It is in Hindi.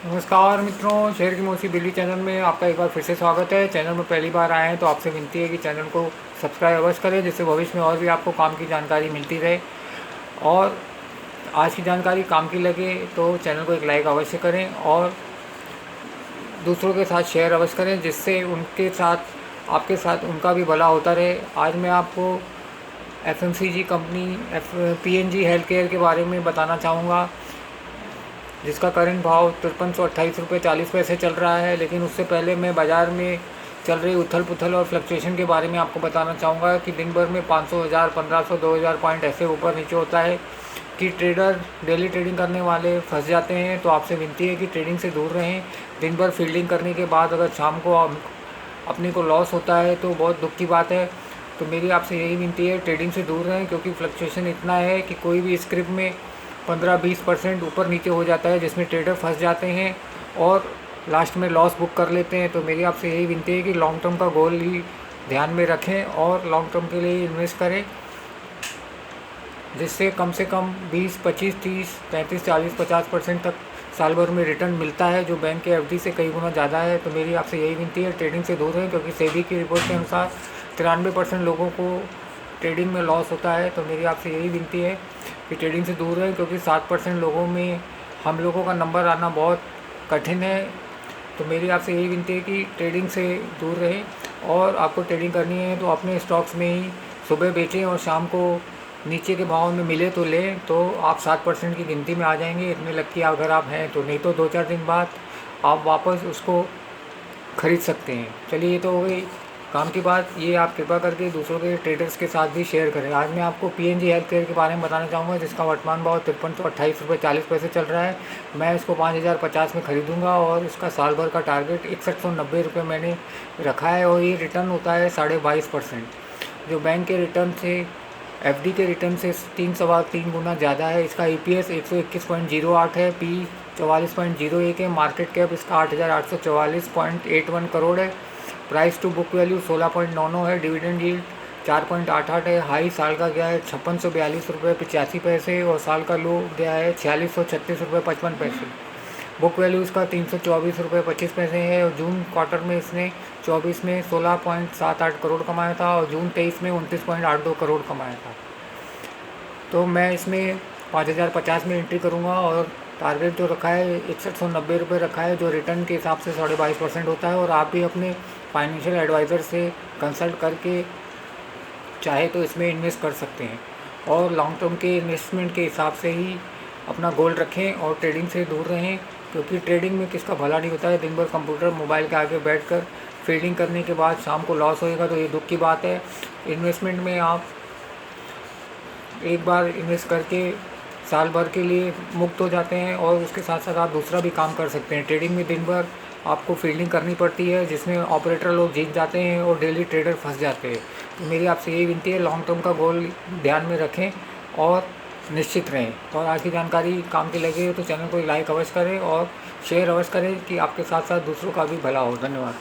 नमस्कार मित्रों, शेयर की मौसी बिल्ली चैनल में आपका एक बार फिर से स्वागत है। चैनल में पहली बार आए हैं तो आपसे विनती है कि चैनल को सब्सक्राइब अवश्य करें, जिससे भविष्य में और भी आपको काम की जानकारी मिलती रहे। और आज की जानकारी काम की लगे तो चैनल को एक लाइक अवश्य करें और दूसरों के साथ शेयर अवश्य करें, जिससे उनके साथ आपके साथ उनका भी भला होता रहे। आज मैं आपको FMCG company PNG health care के बारे में बताना चाहूँगा, जिसका करंट भाव 5328 रुपये 40 पैसे चल रहा है। लेकिन उससे पहले मैं बाज़ार में चल रही उथल पुथल और फ्लक्चुएशन के बारे में आपको बताना चाहूँगा कि दिन भर में 500, 1000, 1500, 2000 पॉइंट ऐसे ऊपर नीचे होता है कि ट्रेडर, डेली ट्रेडिंग करने वाले फंस जाते हैं। तो आपसे विनती है कि ट्रेडिंग से दूर रहें। दिन भर फील्डिंग करने के बाद अगर शाम को अपने को लॉस होता है तो बहुत दुख की बात है। तो मेरी आपसे यही विनती है, ट्रेडिंग से दूर रहें, क्योंकि फ्लक्चुएशन इतना है कि कोई भी स्क्रिप्ट में 15-20% ऊपर नीचे हो जाता है, जिसमें ट्रेडर फंस जाते हैं और लास्ट में लॉस बुक कर लेते हैं। तो मेरी आपसे यही विनती है कि लॉन्ग टर्म का गोल ही ध्यान में रखें और लॉन्ग टर्म के लिए इन्वेस्ट करें, जिससे कम से कम 20, 25, 30, 35, 40, 50% तक साल भर में रिटर्न मिलता है, जो बैंक के FD से कई गुना ज़्यादा है। तो मेरी आपसे यही विनती है, ट्रेडिंग से दूर रहें, क्योंकि सेबी की रिपोर्ट के अनुसार 93% लोगों को ट्रेडिंग में लॉस होता है। तो मेरी आपसे यही विनती है कि ट्रेडिंग से दूर रहें, क्योंकि 7% लोगों में हम लोगों का नंबर आना बहुत कठिन है। तो मेरी आपसे यही विनती है कि ट्रेडिंग से दूर रहें, और आपको ट्रेडिंग करनी है तो अपने स्टॉक्स में ही सुबह बेचें और शाम को नीचे के भाव में मिले तो लें। तो आप 7% की गिनती में आ जाएंगे, इतने लकी अगर आप हैं तो। नहीं तो 2-4 दिन बाद आप वापस उसको ख़रीद सकते हैं। चलिए, ये तो हो गई काम की बात। ये आप कृपा करके दूसरों के ट्रेडर्स के साथ भी शेयर करें। आज मैं आपको PNG हेल्थ केयर के बारे में बताना चाहूँगा, जिसका वर्तमान भाव 5328 रुपये 40 पैसे चल रहा है। मैं इसको 5050 में ख़रीदूँगा और इसका साल भर का टारगेट 6190 रुपये मैंने रखा है। और ये रिटर्न होता है 22.5%, जो बैंक के रिटर्न से, FD के रिटर्न से 3 गुना ज़्यादा है। इसका EPS 121.08 है, P 44.01 है, मार्केट कैप इसका 8844.81 करोड़ है, प्राइस टू बुक वैल्यू 16.99 है, डिविडेंड यील्ड 4.88 है। हाई साल का गया है 5642 रुपये 85 पैसे और साल का लो गया है 4636 रुपये 55 पैसे। बुक वैल्यू इसका 324 रुपये 25 पैसे है और जून क्वार्टर में इसने 24 में 16.78 करोड़ कमाया था और जून 23 में 29.82 करोड़ कमाया था। तो मैं इसमें 5050 में एंट्री करूँगा और टारगेट जो रखा है 6190 रुपये रखा है, जो रिटर्न के हिसाब से 22.5% होता है। और आप भी अपने फाइनेंशियल एडवाइज़र से कंसल्ट करके चाहे तो इसमें इन्वेस्ट कर सकते हैं। और लॉन्ग टर्म के इन्वेस्टमेंट के हिसाब से ही अपना गोल रखें और ट्रेडिंग से दूर रहें, क्योंकि ट्रेडिंग में किसका भला नहीं होता है। दिन भर कंप्यूटर, मोबाइल के आगे बैठकर ट्रेडिंग करने के बाद शाम को लॉस होएगा तो ये दुख की बात है। इन्वेस्टमेंट में आप एक बार इन्वेस्ट करके साल भर के लिए मुक्त हो जाते हैं और उसके साथ साथ आप दूसरा भी काम कर सकते हैं। ट्रेडिंग में दिन भर आपको फील्डिंग करनी पड़ती है, जिसमें ऑपरेटर लोग जीत जाते हैं और डेली ट्रेडर फंस जाते हैं। तो मेरी आपसे यही विनती है, लॉन्ग टर्म का गोल ध्यान में रखें और निश्चित रहें। और आज की जानकारी काम की लगी हो तो चैनल को लाइक अवश्य करें और शेयर अवश्य करें, कि आपके साथ साथ दूसरों का भी भला हो। धन्यवाद।